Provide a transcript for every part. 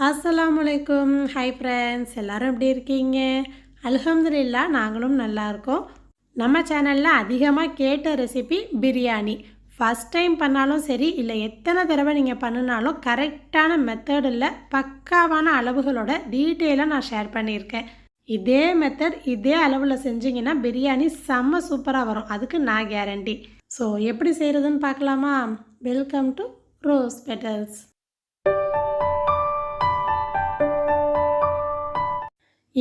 அஸ்ஸலாமுலைக்கும். Hi friends, எல்லோரும் எப்படி இருக்கீங்க? அல்ஹம்துலில்லாஹ், நாங்களும் நல்லா இருக்கோம். நம்ம சேனலில் அதிகமாக கேட்ட ரெசிபி பிரியாணி. ஃபஸ்ட் டைம் பண்ணாலும் சரி, இல்லை எத்தனை தடவை நீங்கள் பண்ணினாலும் கரெக்டான மெத்தடில் பக்காவான அளவுகளோட டீட்டெயிலாக நான் ஷேர் பண்ணியிருக்கேன். இதே மெத்தட் இதே அளவில் செஞ்சிங்கன்னா பிரியாணி செம்ம சூப்பராக வரும். அதுக்கு நான் கேரண்டி. ஸோ எப்படி செய்கிறதுன்னு பார்க்கலாமா? Welcome to rose petals.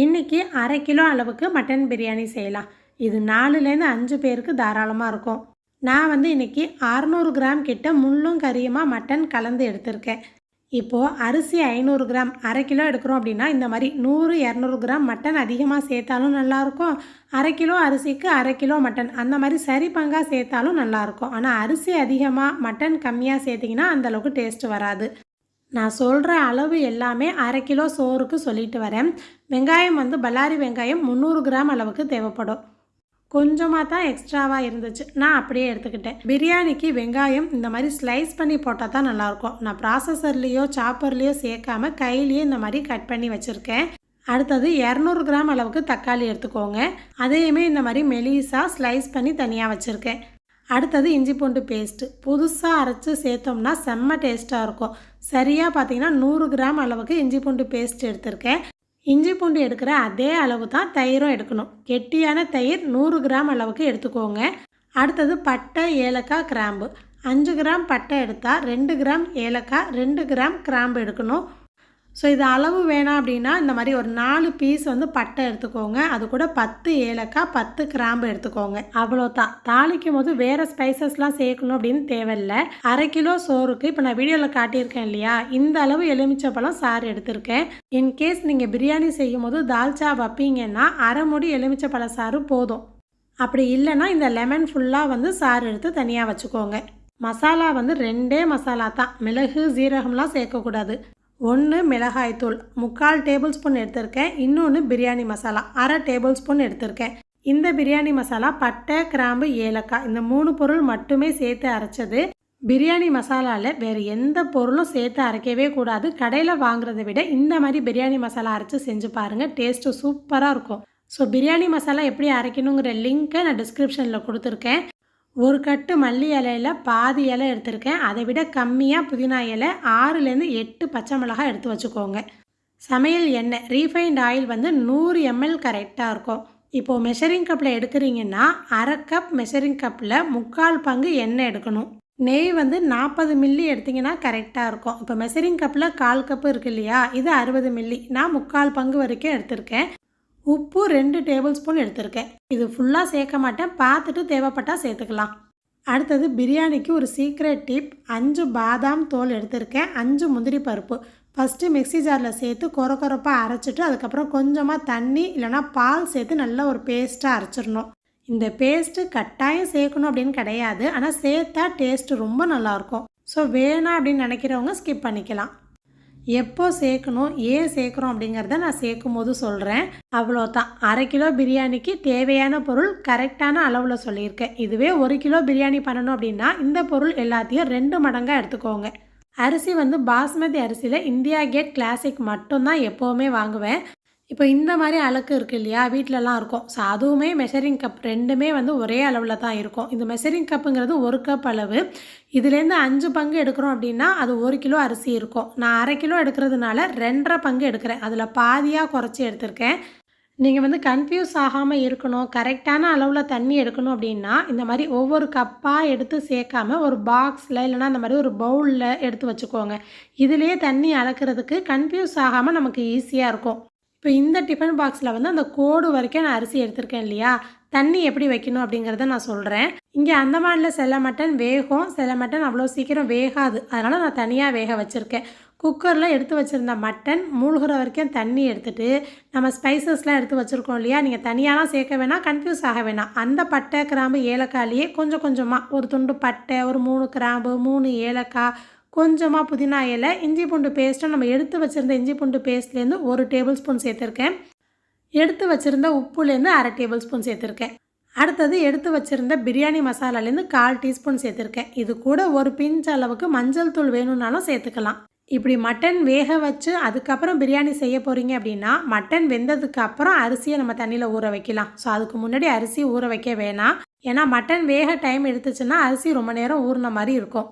இன்றைக்கி 1/2 கிலோ அளவுக்கு மட்டன் பிரியாணி செய்யலாம். இது 4லேருந்து 5 பேருக்கு தாராளமாக இருக்கும். நான் இன்றைக்கி 600 கிராம் கிட்ட முள்ளும் கறியுமா மட்டன் கலந்து எடுத்திருக்கேன். இப்போது அரிசி 500 கிராம் 1/2 கிலோ எடுக்கிறோம் அப்படின்னா இந்த மாதிரி 100-200 கிராம் மட்டன் அதிகமாக சேர்த்தாலும் நல்லாயிருக்கும். 1/2 கிலோ அரிசிக்கு 1/2 கிலோ மட்டன் அந்த மாதிரி சரி பங்காக சேர்த்தாலும் நல்லாயிருக்கும். ஆனால் அரிசி அதிகமாக மட்டன் கம்மியாக சேர்த்திங்கன்னா அந்தளவுக்கு டேஸ்ட்டு வராது. நான் சொல்கிற அளவு எல்லாமே 1/2 கிலோ சோறுக்கு சொல்லிட்டு வரேன். வெங்காயம் பல்லாரி வெங்காயம் 300 கிராம் அளவுக்கு தேவைப்படும். கொஞ்சமாக தான் எக்ஸ்ட்ராவாக இருந்துச்சு, நான் அப்படியே எடுத்துக்கிட்டேன். பிரியாணிக்கு வெங்காயம் இந்த மாதிரி ஸ்லைஸ் பண்ணி போட்டால் தான் நல்லாயிருக்கும். நான் ப்ராசஸர்லேயோ சாப்பர்லேயோ சேர்க்காம கையிலேயே இந்த மாதிரி கட் பண்ணி வச்சுருக்கேன். அடுத்தது 200 கிராம் அளவுக்கு தக்காளி எடுத்துக்கோங்க. அதையுமே இந்த மாதிரி மெலிசாக ஸ்லைஸ் பண்ணி தனியாக வச்சுருக்கேன். அடுத்தது இஞ்சி பூண்டு பேஸ்ட்டு புதுசாக அரைச்சி சேர்த்தோம்னா செம்ம டேஸ்ட்டாக இருக்கும். சரியாக பார்த்தீங்கன்னா 100 கிராம் அளவுக்கு இஞ்சி பூண்டு பேஸ்ட் எடுத்திருக்கேன். இஞ்சி பூண்டு எடுக்கிற அதே அளவு தான் தயிரும் எடுக்கணும். கெட்டியான தயிர் 100 கிராம் அளவுக்கு எடுத்துக்கோங்க. அடுத்தது பட்டை, ஏலக்காய், கிராம்பு 5 கிராம் பட்டை எடுத்தால் 2 கிராம் ஏலக்காய், 2 கிராம் கிராம்பு எடுக்கணும். ஸோ இது அளவு வேணாம் அப்படின்னா இந்த மாதிரி ஒரு 4 பீஸ் பட்டை எடுத்துக்கோங்க. அது கூட 10 ஏலக்காய், 10 கிராம்பு எடுத்துக்கோங்க. அவ்வளோதான். தாளிக்கும் போது வேறு ஸ்பைசஸ்லாம் சேர்க்கணும் அப்படின்னு தேவையில்லை. 1/2 கிலோ சோறுக்கு இப்போ நான் வீடியோவில் காட்டியிருக்கேன் இல்லையா, இந்த அளவு எலுமிச்சப்பழம் சாறு எடுத்திருக்கேன். இன்கேஸ் நீங்கள் பிரியாணி செய்யும் போது தால்ச்சா வைப்பீங்கன்னா 1/2 மூடி எலுமிச்சப்பழ சாறு போதும். அப்படி இல்லைன்னா இந்த லெமன் ஃபுல்லாக சாறு எடுத்து தனியாக வச்சுக்கோங்க. மசாலா 2 மசாலா தான். மிளகு சீரகம்லாம் சேர்க்கக்கூடாது. 1 மிளகாய்த்தூள் 3/4 டேபிள் ஸ்பூன் எடுத்திருக்கேன். இன்னொன்று பிரியாணி மசாலா 1/2 டேபிள் ஸ்பூன் எடுத்திருக்கேன். இந்த பிரியாணி மசாலா பட்டை, கிராம்பு, ஏலக்காய் இந்த 3 பொருள் மட்டுமே சேர்த்து அரைச்சது. பிரியாணி மசாலாவில் வேறு எந்த பொருளும் சேர்த்து அரைக்கவே கூடாது. கடையில் வாங்குறதை விட இந்த மாதிரி பிரியாணி மசாலா அரைச்சி செஞ்சு பாருங்கள், டேஸ்ட்டு சூப்பராக இருக்கும். ஸோ பிரியாணி மசாலா எப்படி அரைக்கணுங்கிற லிங்க்கை நான் டிஸ்கிரிப்ஷனில் கொடுத்துருக்கேன். 1 கட்டு மல்லி இலையில் பாதி இலை எடுத்திருக்கேன். அதை விட கம்மியாக புதினா இலை, 6லேருந்து 8 பச்சை மிளகாய் எடுத்து வச்சுக்கோங்க. சமையல் எண்ணெய் ரீஃபைண்ட் ஆயில் 100 ml கரெக்டாக இருக்கும். இப்போது மெஷரிங் கப்பில் எடுக்கிறீங்கன்னா 1/2 கப் மெஷரிங் கப்பில் 3/4 பங்கு எண்ணெய் எடுக்கணும். நெய் 40 மில்லி எடுத்திங்கன்னா கரெக்டாக இருக்கும். இப்போ மெஷரிங் கப்பில் 1/4 கப்பு இருக்குது இல்லையா, இது 60 மில்லி. நான் 3/4 பங்கு வரைக்கும் எடுத்திருக்கேன். உப்பு 2 டேபிள் ஸ்பூன் எடுத்திருக்கேன். இது ஃபுல்லாக சேர்க்க மாட்டேன், பார்த்துட்டு தேவைப்பட்டால் சேர்த்துக்கலாம். அடுத்தது பிரியாணிக்கு ஒரு சீக்ரெட் டிப். 5 பாதாம் தோல் எடுத்திருக்கேன், 5 முந்திரி பருப்பு. ஃபஸ்ட்டு மிக்ஸி ஜாரில் சேர்த்து கொரப்பாக அரைச்சிட்டு அதுக்கப்புறம் கொஞ்சமாக தண்ணி இல்லைனா பால் சேர்த்து நல்லா ஒரு பேஸ்ட்டாக அரைச்சிடணும். இந்த பேஸ்ட்டு கட்டாயம் சேர்க்கணும் அப்படின்னு கிடையாது, ஆனால் சேர்த்தா டேஸ்ட்டு ரொம்ப நல்லாயிருக்கும். ஸோ வேணாம் அப்படின்னு நினைக்கிறவங்க ஸ்கிப் பண்ணிக்கலாம். எப்போ சேர்க்கணும், ஏன் சேர்க்குறோம் அப்படிங்கிறத நான் சேர்க்கும் போது சொல்கிறேன். அவ்வளோதான். 1/2 கிலோ பிரியாணிக்கு தேவையான பொருள் கரெக்டான அளவில் சொல்லியிருக்கேன். இதுவே 1 கிலோ பிரியாணி பண்ணணும் அப்படின்னா இந்த பொருள் எல்லாத்தையும் 2 மடங்காக எடுத்துக்கோங்க. அரிசி பாஸ்மதி அரிசியில் இந்தியா கேட் கிளாசிக் மட்டும்தான் எப்போவுமே வாங்குவேன். இப்போ இந்த மாதிரி அளக்கு இருக்குது இல்லையா, வீட்டிலலாம் இருக்கும். ஸோ அதுவுமே மெஷரிங் கப் 2மே ஒரே அளவில் தான் இருக்கும். இந்த மெஷரிங் கப்புங்கிறது 1 கப் அளவு. இதுலேருந்து 5 பங்கு எடுக்கிறோம் அப்படின்னா அது 1 கிலோ அரிசி இருக்கும். நான் 1/2 கிலோ எடுக்கிறதுனால 2.5 பங்கு எடுக்கிறேன். அதில் பாதியாக குறைச்சி எடுத்திருக்கேன். நீங்கள் கன்ஃபியூஸ் ஆகாமல் இருக்கணும், கரெக்டான அளவில் தண்ணி எடுக்கணும் அப்படின்னா இந்த மாதிரி ஒவ்வொரு கப்பாக எடுத்து சேர்க்காம ஒரு பாக்ஸில் இல்லைனா இந்த மாதிரி ஒரு பவுலில் எடுத்து வச்சுக்கோங்க. இதிலேயே தண்ணி அளக்கிறதுக்கு கன்ஃபியூஸ் ஆகாமல் நமக்கு ஈஸியாக இருக்கும். இப்போ இந்த டிஃபன் பாக்ஸில் அந்த கோடு வரைக்கும் நான் அரிசி எடுத்திருக்கேன் இல்லையா, தண்ணி எப்படி வைக்கணும் அப்படிங்கிறத நான் சொல்கிறேன். இங்கே அந்தமானில் சில மட்டன் வேகும், சில மட்டன் அவ்வளோ சீக்கிரம் வேகாது. அதனால் நான் தனியாக வேக வச்சுருக்கேன். குக்கரில் எடுத்து வச்சுருந்த மட்டன் மூழ்கிற வரைக்கும் தண்ணி எடுத்துகிட்டு நம்ம ஸ்பைசஸ்லாம் எடுத்து வச்சுருக்கோம் இல்லையா, நீங்கள் தனியாலாம் சேர்க்க வேணாம், கன்ஃபியூஸ் ஆக வேணாம். அந்த பட்டை, கிராம்பு, ஏலக்காயிலேயே கொஞ்சம் கொஞ்சமாக ஒரு துண்டு பட்டை, ஒரு 3 கிராம்பு, 3 ஏலக்காய், கொஞ்சமாக புதினா இலை, இஞ்சி பூண்டு பேஸ்ட்டு நம்ம எடுத்து வச்சுருந்த இஞ்சி பூண்டு பேஸ்ட்லேருந்து 1 டேபிள் ஸ்பூன் சேர்த்துருக்கேன். எடுத்து வச்சுருந்த உப்புலேருந்து 1/2 டேபிள் ஸ்பூன் சேர்த்துருக்கேன். அடுத்தது எடுத்து வச்சுருந்த பிரியாணி மசாலாலேருந்து 1/4 டீஸ்பூன் சேர்த்துருக்கேன். இது கூட ஒரு பிஞ்ச் அளவுக்கு மஞ்சள் தூள் வேணும்னாலும் சேர்த்துக்கலாம். இப்படி மட்டன் வேக வச்சு அதுக்கப்புறம் பிரியாணி செய்ய போகிறீங்க அப்படின்னா மட்டன் வெந்ததுக்கு அப்புறம் அரிசியை நம்ம தண்ணியில் ஊற வைக்கலாம். ஸோ அதுக்கு முன்னாடி அரிசி ஊற வைக்க வேணாம். ஏன்னா மட்டன் வேக டைம் எடுத்துச்சுன்னா அரிசி ரொம்ப நேரம் ஊறின மாதிரி இருக்கும்.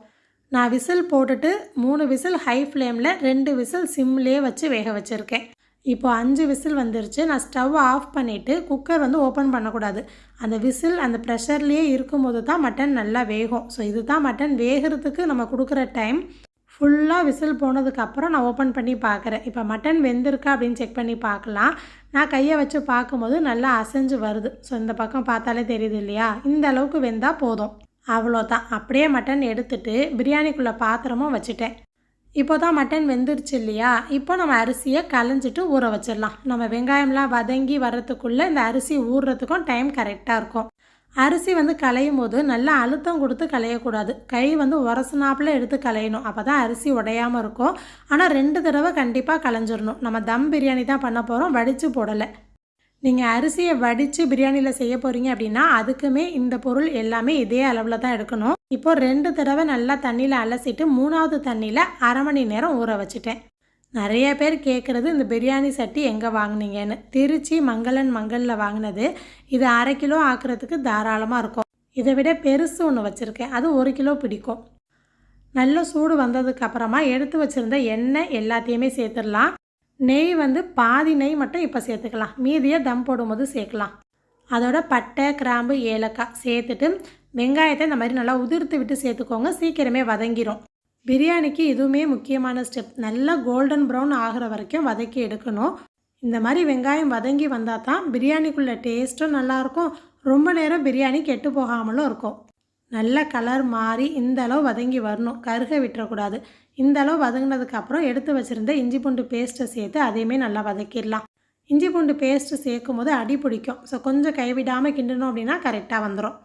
நான் விசில் போட்டுட்டு 3 விசில் ஹை ஃப்ளேமில் 2 விசில் சிம்லேயே வச்சு வேக வச்சுருக்கேன். இப்போ 5 விசில் வந்துருச்சு. நான் ஸ்டவ் ஆஃப் பண்ணிவிட்டு குக்கர் வந்து ஓப்பன் பண்ணக்கூடாது. அந்த விசில் அந்த ப்ரெஷர்லேயே இருக்கும்போது தான் மட்டன் நல்லா வேகும். ஸோ இது தான் மட்டன் வேகிறதுக்கு நம்ம கொடுக்குற டைம். ஃபுல்லாக விசில் போனதுக்கப்புறம் நான் ஓப்பன் பண்ணி பார்க்குறேன். இப்போ மட்டன் வெந்திருக்கா அப்படின்னு செக் பண்ணி பார்க்கலாம். நான் கையை வச்சு பார்க்கும்போது நல்லா அசைஞ்சு வருது. ஸோ இந்த பக்கம் பார்த்தாலே தெரியுது இல்லையா? இந்த அளவுக்கு வெந்தால் போதும். அவ்வளோதான். அப்படியே மட்டன் எடுத்துட்டு பிரியாணிக்குள்ளே பாத்திரமும் வச்சுட்டேன். இப்போ தான் மட்டன் வெந்துருச்சு இல்லையா? இப்போ நம்ம அரிசியை களைஞ்சிட்டு ஊற வச்சிடலாம். நம்ம வெங்காயம்லாம் வதங்கி வர்றதுக்குள்ளே இந்த அரிசி ஊறுறதுக்கும் டைம் கரெக்டாக இருக்கும். அரிசி வந்து களையும் போது நல்லா அழுத்தம் கொடுத்து களையக்கூடாது. கை வந்து உரசுனாப்பில் எடுத்து களையணும். அப்போ தான் அரிசி உடையாமல் இருக்கும். ஆனால் 2 தடவை கண்டிப்பாக களைஞ்சிடணும். நம்ம தம் பிரியாணி தான் பண்ண போகிறோம், வடித்து போடலை. நீங்கள் அரிசியை வடித்து பிரியாணியில் செய்ய போகிறீங்க அப்படின்னா அதுக்குமே இந்த பொருள் எல்லாமே இதே அளவில் தான் எடுக்கணும். இப்போது 2 தடவை நல்லா தண்ணியில் அலசிட்டு 3வது தண்ணியில் அரை மணி நேரம் ஊற வச்சுட்டேன். நிறைய பேர் கேட்குறது இந்த பிரியாணி சட்டி எங்கே வாங்கினீங்கன்னு. திருச்சி மங்களில் வாங்கினது. இது 1/2 கிலோ ஆக்குறதுக்கு தாராளமாக இருக்கும். இதை விட பெருசு ஒன்று வச்சுருக்கேன், அது 1 கிலோ பிடிக்கும். நல்ல சூடு வந்ததுக்கப்புறமா எடுத்து வச்சுருந்த எண்ணெய் எல்லாத்தையுமே சேர்த்துடலாம். நெய் வந்து பாதி நெய் மட்டும் இப்போ சேர்த்துக்கலாம், மீதியை தம் போடும்போது சேர்க்கலாம். அதோட பட்டை, கிராம்பு, ஏலக்காய் சேர்த்துட்டு வெங்காயத்தை இந்த மாதிரி நல்லா உதிர்த்து விட்டு சேர்த்துக்கோங்க, சீக்கிரமே வதங்கிடும். பிரியாணிக்கு இதுவுமே முக்கியமான ஸ்டெப். நல்லா கோல்டன் ப்ரௌன் ஆகிற வரைக்கும் வதக்கி எடுக்கணும். இந்த மாதிரி வெங்காயம் வதங்கி வந்தால் தான் பிரியாணிக்குள்ளே டேஸ்ட்டும் நல்லாயிருக்கும், ரொம்ப நேரம் பிரியாணி கெட்டு போகாமலும் இருக்கும். நல்ல கலர் மாறி இந்த அளவு வதங்கி வரணும், கருக விட்டுறக்கூடாது. இந்த அளவு வதங்கினதுக்கப்புறம் எடுத்து வச்சுருந்த இஞ்சி பூண்டு பேஸ்ட்டை சேர்த்து அதையுமே நல்லா வதக்கிடலாம். இஞ்சி பூண்டு பேஸ்ட்டு சேர்க்கும் போது அடி பிடிக்கும். ஸோ கொஞ்சம் கைவிடாமல் கிண்டணும் அப்படின்னா கரெக்டாக வந்துடும்.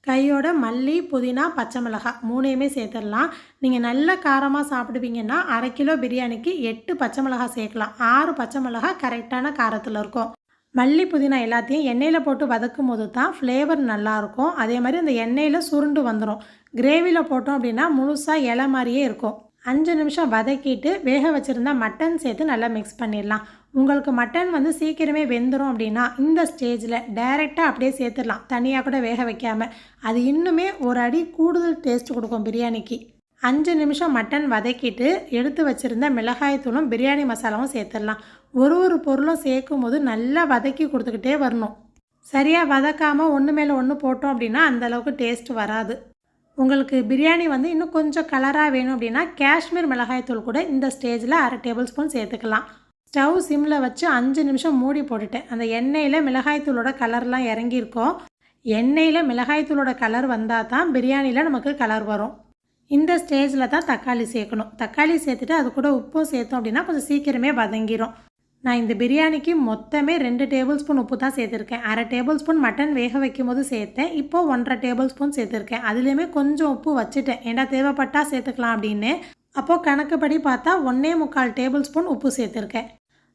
கையோட மல்லி, புதினா, பச்சை மிளகாய் 3யுமே சேர்த்துடலாம். நீங்கள் நல்ல காரமாக சாப்பிடுவீங்கன்னா 1/2 கிலோ பிரியாணிக்கு 8 பச்சை மிளகாய் சேர்க்கலாம். 6 பச்சை மிளகாய் கரெக்டான காரத்தில் இருக்கும். மல்லி, புதினா எல்லாத்தையும் எண்ணெயில் போட்டு வதக்கும் போது தான் ஃப்ளேவர் நல்லாயிருக்கும். அதே மாதிரி அந்த எண்ணெயில் சுருண்டு வந்துடும். கிரேவியில் போட்டோம் அப்படின்னா முழுசாக இலை மாதிரியே இருக்கும். 5 நிமிஷம் வதக்கிட்டு வேக வச்சுருந்தா மட்டன் சேர்த்து நல்லா மிக்ஸ் பண்ணிடலாம். உங்களுக்கு மட்டன் வந்து சீக்கிரமே வெந்துடும் அப்படின்னா இந்த ஸ்டேஜில் டைரெக்டாக அப்படியே சேர்த்துடலாம், தனியாக கூட வேக வைக்காமல். அது இன்னுமே ஒரு அடி கூடுதல் டேஸ்ட் கொடுக்கும் பிரியாணிக்கு. 5 நிமிஷம் மட்டன் வதக்கிட்டு எடுத்து வச்சுருந்த மிளகாய்த்தூளும் பிரியாணி மசாலாவும் சேர்த்துடலாம். ஒரு பொருளும் சேர்க்கும் போது நல்லா வதக்கி கொடுத்துக்கிட்டே வரணும். சரியாக வதக்காமல் ஒன்று மேலே ஒன்று போட்டோம் அப்படின்னா அந்தளவுக்கு டேஸ்ட் வராது. உங்களுக்கு பிரியாணி வந்து இன்னும் கொஞ்சம் கலராக வேணும் அப்படின்னா காஷ்மீர் மிளகாய்த்தூள் கூட இந்த ஸ்டேஜில் 1/2 டேபிள் ஸ்பூன் சேர்த்துக்கலாம். ஸ்டவ் சிம்மில் வச்சு 5 நிமிஷம் மூடி போட்டுட்டேன். அந்த எண்ணெயில் மிளகாய்த்தூளோட கலர்லாம் இறங்கியிருக்கோம். எண்ணெயில் மிளகாய்த்தூளோட கலர் வந்தால் தான் பிரியாணியில் நமக்கு கலர் வரும். இந்த ஸ்டேஜில் தான் தக்காளி சேர்க்கணும். தக்காளி சேர்த்துட்டு அது கூட உப்பும் சேர்த்தோம் அப்படின்னா கொஞ்சம் சீக்கிரமே வதங்கிடும். நான் இந்த பிரியாணிக்கு மொத்தமே 2 டேபிள் ஸ்பூன் உப்பு தான் சேர்த்துருக்கேன். 1/2 டேபிள் ஸ்பூன் மட்டன் வேக வைக்கும் போது சேர்த்தேன். இப்போது 1/2 டேபிள் ஸ்பூன் சேர்த்துருக்கேன். அதுலேயுமே கொஞ்சம் உப்பு வச்சுட்டேன், ஏன்னா தேவைப்பட்டால் சேர்த்துக்கலாம் அப்படின்னு. அப்போது கணக்குப்படி பார்த்தா 1.25 டேபிள் ஸ்பூன் உப்பு சேர்த்துருக்கேன்.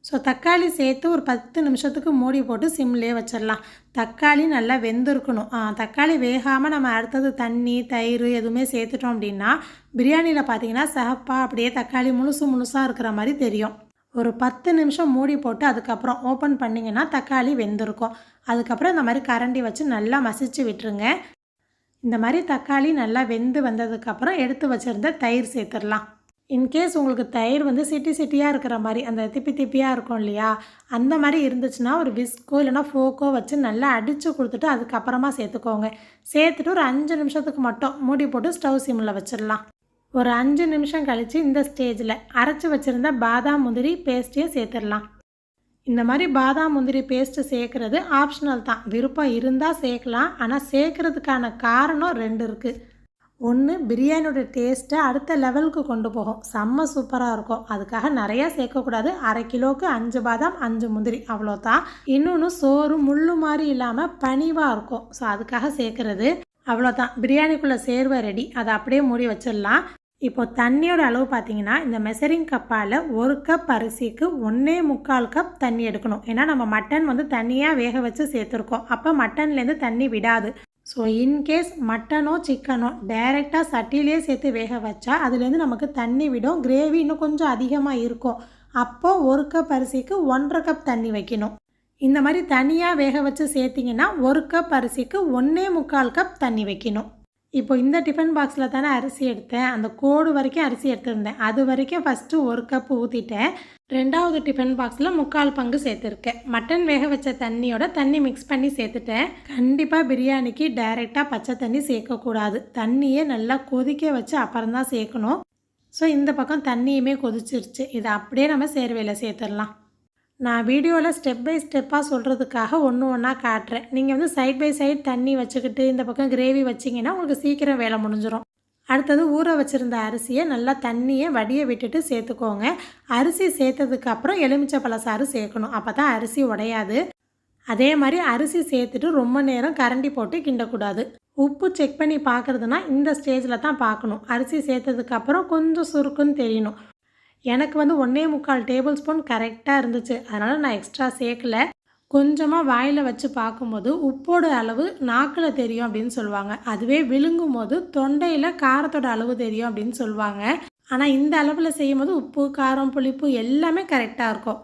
ஸோ தக்காளி சேர்த்து ஒரு 10 நிமிஷத்துக்கு மூடி போட்டு சிம்லேயே வச்சிடலாம். தக்காளி நல்லா வெந்திருக்கணும். தக்காளி வேகாமல் நம்ம அடுத்தது தண்ணி, தயிர் எதுவுமே சேர்த்துட்டோம் அப்படின்னா பிரியாணியில் பார்த்தீங்கன்னா சிகப்பாக அப்படியே தக்காளி முழுசாக இருக்கிற மாதிரி தெரியும். ஒரு 10 நிமிஷம் மூடி போட்டு அதுக்கப்புறம் ஓப்பன் பண்ணிங்கன்னா தக்காளி வெந்திருக்கும். அதுக்கப்புறம் இந்த மாதிரி கரண்டி வச்சு நல்லா மசிச்சு விட்டுருங்க. இந்த மாதிரி தக்காளி நல்லா வெந்து வந்ததுக்கப்புறம் எடுத்து வச்சுருந்த தயிர் சேர்த்துடலாம். இன்கேஸ் உங்களுக்கு தயிர் வந்து சிட்டியாக இருக்கிற மாதிரி அந்த திப்பியாக இருக்கும் இல்லையா, அந்த மாதிரி இருந்துச்சுன்னா ஒரு விஸ்கோ இல்லைனா ஃபோக்கோ வச்சு நல்லா அடித்து கொடுத்துட்டு அதுக்கப்புறமா சேர்த்துக்கோங்க. சேர்த்துட்டு ஒரு 5 நிமிஷத்துக்கு மட்டும் மூடி போட்டு ஸ்டவ் சிம்மில் வச்சிடலாம். ஒரு 5 நிமிஷம் கழித்து இந்த ஸ்டேஜில் அரைச்சி வச்சுருந்த பாதாம் முந்திரி பேஸ்ட்டையும் சேர்த்துடலாம். இந்த மாதிரி பாதாம் முந்திரி பேஸ்ட்டு சேர்க்குறது ஆப்ஷனல் தான், விருப்பம் இருந்தால் சேர்க்கலாம். ஆனால் சேர்க்குறதுக்கான காரணம் 2 இருக்குது. ஒன்று, பிரியாணியோட டேஸ்ட்டை அடுத்த லெவலுக்கு கொண்டு போகும், செம்ம சூப்பராக இருக்கும். அதுக்காக நிறையா சேர்க்கக்கூடாது. 1/2 கிலோவுக்கு 5 பாதாம் 5 முந்திரி அவ்வளோதான். இன்னொன்று, சோறு முள்ளு மாதிரி இல்லாமல் பனிவாக இருக்கும், ஸோ அதுக்காக சேர்க்குறது. அவ்வளோதான், பிரியாணிக்குள்ளே சேர்வை ரெடி. அதை அப்படியே மூடி வச்சிடலாம். இப்போது தண்ணியோட அளவு பார்த்தீங்கன்னா இந்த மெஷரிங் கப்பால் 1 கப் அரிசிக்கு 1.25 கப் தண்ணி எடுக்கணும். ஏன்னா நம்ம மட்டன் வந்து தண்ணியாக வேக வச்சு சேர்த்துருக்கோம். அப்போ மட்டன்லேருந்து தண்ணி விடாது. ஸோ இன்கேஸ் மட்டனோ சிக்கனோ டைரெக்டாக சட்டியிலே சேர்த்து வேக வச்சா அதுலேருந்து நமக்கு தண்ணி விடும், கிரேவி இன்னும் கொஞ்சம் அதிகமாக இருக்கும். அப்போது 1 கப் அரிசிக்கு 1.5 கப் தண்ணி வைக்கணும். இந்த மாதிரி தனியாக வேக வச்சு சேர்த்திங்கன்னா 1 கப் அரிசிக்கு 1.25 கப் தண்ணி வைக்கணும். இப்போ இந்த டிஃபன் பாக்ஸில் தானே அரிசி எடுத்தேன், அந்த கோடு வரைக்கும் அரிசி எடுத்துருந்தேன். அது வரைக்கும் ஃபஸ்ட்டு 1 கப் ஊற்றிட்டேன். 2வது டிஃபன் பாக்ஸில் 3/4 பங்கு சேர்த்துருக்கேன். மட்டன் வேக வச்ச தண்ணியோட தண்ணி மிக்ஸ் பண்ணி சேர்த்துட்டேன். கண்டிப்பாக பிரியாணிக்கு டைரெக்டாக பச்சை தண்ணி சேர்க்கக்கூடாது. தண்ணியே நல்லா கொதிக்க வச்சு அப்புறம் தான் சேர்க்கணும். ஸோ இந்த பக்கம் தண்ணியுமே கொதிச்சிருச்சு. இதை அப்படியே நம்ம சேர்வையில் சேர்த்துடலாம். நான் வீடியோவில் ஸ்டெப் பை ஸ்டெப்பாக சொல்கிறதுக்காக ஒன்று ஒன்றா காட்டுறேன். நீங்கள் வந்து சைட் பை சைட் தண்ணி வச்சுக்கிட்டு இந்த பக்கம் கிரேவி வச்சிங்கன்னா உங்களுக்கு சீக்கிரம் வேலை முடிஞ்சிடும். அடுத்தது ஊற வச்சுருந்த அரிசியை நல்லா தண்ணியை வடிய விட்டுட்டு சேர்த்துக்கோங்க. அரிசி சேர்த்ததுக்கப்புறம் எலுமிச்சை பழசாறு சேர்க்கணும், அப்போ தான் அரிசி உடையாது. அதே மாதிரி அரிசி சேர்த்துட்டு ரொம்ப நேரம் கரண்டி போட்டு கிண்டக்கூடாது. உப்பு செக் பண்ணி பார்க்குறதுனா இந்த ஸ்டேஜில் தான் பார்க்கணும். அரிசி சேர்த்ததுக்கப்புறம் கொஞ்சம் சுருக்குன்னு தெரியணும். எனக்கு வந்து 1.25 டேபிள் ஸ்பூன் கரெக்டாக இருந்துச்சு, அதனால் நான் எக்ஸ்ட்ரா சேர்க்கல. கொஞ்சமாக வாயில் வச்சு பார்க்கும்போது உப்போட அளவு நாக்கில் தெரியும் அப்படின்னு சொல்லுவாங்க. அதுவே விழுங்கும் போது தொண்டையில் காரத்தோட அளவு தெரியும் அப்படின்னு சொல்லுவாங்க. ஆனால் இந்த அளவில் செய்யும் போது உப்பு, காரம், புளிப்பு எல்லாமே கரெக்டாக இருக்கும்.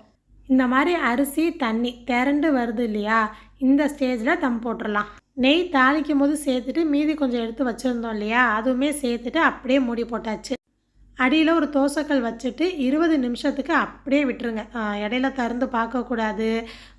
இந்த மாதிரி அரிசி தண்ணி திரண்டு வருது இல்லையா, இந்த ஸ்டேஜில் தம் போட்டுடலாம். நெய் தாளிக்கும் போது சேர்த்துட்டு மீதி கொஞ்சம் எடுத்து வச்சுருந்தோம் இல்லையா, அதுவுமே சேர்த்துட்டு அப்படியே மூடி போட்டாச்சு. அடியில் ஒரு தோசைக்கல் வச்சுட்டு 20 நிமிஷத்துக்கு அப்படியே விட்டுருங்க. இடையில திறந்து பார்க்கக்கூடாது.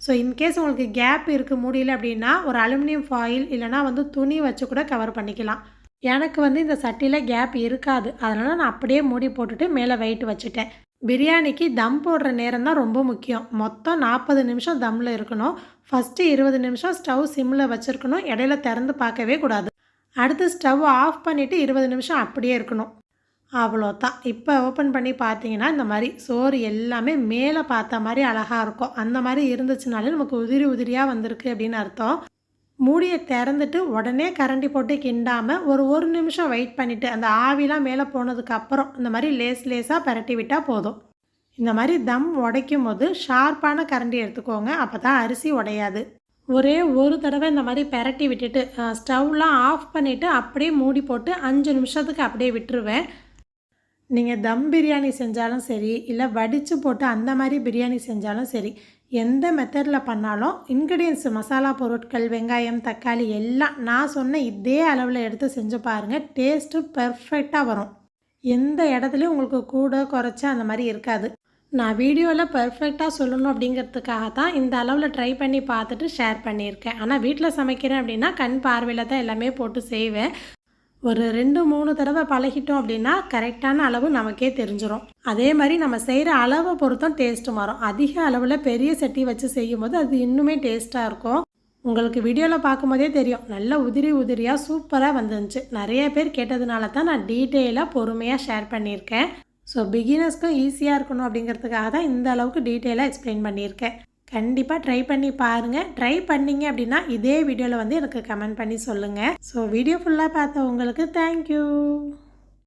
ஸோ இன்கேஸ் உங்களுக்கு கேப் இருக்குது மூடியில் அப்படின்னா ஒரு அலுமினியம் ஃபாயில் இல்லைனா வந்து துணி வச்சு கூட கவர் பண்ணிக்கலாம். எனக்கு வந்து இந்த சட்டியில் கேப் இருக்காது, அதனால் நான் அப்படியே மூடி போட்டுட்டு மேலே வெயிட் வச்சுட்டேன். பிரியாணிக்கு தம் போடுற நேரம் தான் ரொம்ப முக்கியம். மொத்தம் 40 நிமிஷம் தம்மில் இருக்கணும். ஃபஸ்ட்டு 20 நிமிஷம் ஸ்டவ் சிம்மில் வச்சுருக்கணும், இடையில திறந்து பார்க்கவே கூடாது. அடுத்து ஸ்டவ் ஆஃப் பண்ணிவிட்டு 20 நிமிஷம் அப்படியே இருக்கணும். அவ்வளோதான். இப்போ ஓப்பன் பண்ணி பார்த்தீங்கன்னா இந்த மாதிரி சோறு எல்லாமே மேலே பார்த்த மாதிரி அழகாக இருக்கும். அந்த மாதிரி இருந்துச்சுனாலே நமக்கு உதிரி உதிரியாக வந்திருக்கு அப்படின்னு அர்த்தம். மூடியை திறந்துட்டு உடனே கரண்டி போட்டு கிண்டாமல் ஒரு நிமிஷம் வெயிட் பண்ணிவிட்டு அந்த ஆவிலாம் மேலே போனதுக்கப்புறம் இந்த மாதிரி லேஸாக பரட்டி விட்டால் போதும். இந்த மாதிரி தம் உடைக்கும் போது ஷார்ப்பான கரண்டி எடுத்துக்கோங்க, அப்போ தான் அரிசி உடையாது. ஒரே ஒரு தடவை இந்த மாதிரி பரட்டி விட்டுட்டு ஸ்டவ்லாம் ஆஃப் பண்ணிவிட்டு அப்படியே மூடி போட்டு 5 நிமிஷத்துக்கு அப்படியே விட்டுருவேன். நீங்கள் தம் பிரியாணி செஞ்சாலும் சரி, இல்லை வடித்து போட்டு அந்த மாதிரி பிரியாணி செஞ்சாலும் சரி, எந்த மெத்தடில் பண்ணாலும் இன்க்ரீடியன்ஸ் மசாலா பொருட்கள், வெங்காயம், தக்காளி எல்லாம் நான் சொன்ன இதே அளவில் எடுத்து செஞ்சு பாருங்கள். டேஸ்ட்டு பர்ஃபெக்டாக வரும். எந்த இடத்துலையும் உங்களுக்கு கூட குறைச்சா அந்த மாதிரி இருக்காது. நான் வீடியோவில் பர்ஃபெக்டாக சொல்லணும் அப்படிங்கிறதுக்காக தான் இந்த அளவில் ட்ரை பண்ணி பார்த்துட்டு ஷேர் பண்ணியிருக்கேன். ஆனால் வீட்டில் சமைக்கிறேன் அப்படின்னா கண் பார்வையில் தான் எல்லாமே போட்டு செய்வேன். ஒரு 2-3 தடவை பழகிட்டோம் அப்படின்னா கரெக்டான அளவு நமக்கே தெரிஞ்சிடும். அதே மாதிரி நம்ம செய்கிற அளவை பொறுத்தும் டேஸ்ட்டு மாறும். அதிக அளவில் பெரிய சட்டி வச்சு செய்யும் போது அது இன்னுமே டேஸ்ட்டாக இருக்கும். உங்களுக்கு வீடியோவில் பார்க்கும்போதே தெரியும், நல்ல உதிரியாக சூப்பராக வந்துருந்துச்சு. நிறைய பேர் கேட்டதுனால தான் நான் டீட்டெயிலாக பொறுமையாக ஷேர் பண்ணியிருக்கேன். ஸோ பிகினர்ஸ்க்கும் ஈஸியாக இருக்கணும் அப்படிங்கிறதுக்காக தான் இந்த அளவுக்கு டீட்டெயிலாக எக்ஸ்பிளைன் பண்ணியிருக்கேன். கண்டிப்பாக ட்ரை பண்ணி பாருங்கள். ட்ரை பண்ணிங்க அப்படின்னா இதே வீடியோவில் வந்து எனக்கு கமெண்ட் பண்ணி சொல்லுங்கள். ஸோ வீடியோ ஃபுல்லாக பார்த்த உங்களுக்கு தேங்க்யூ.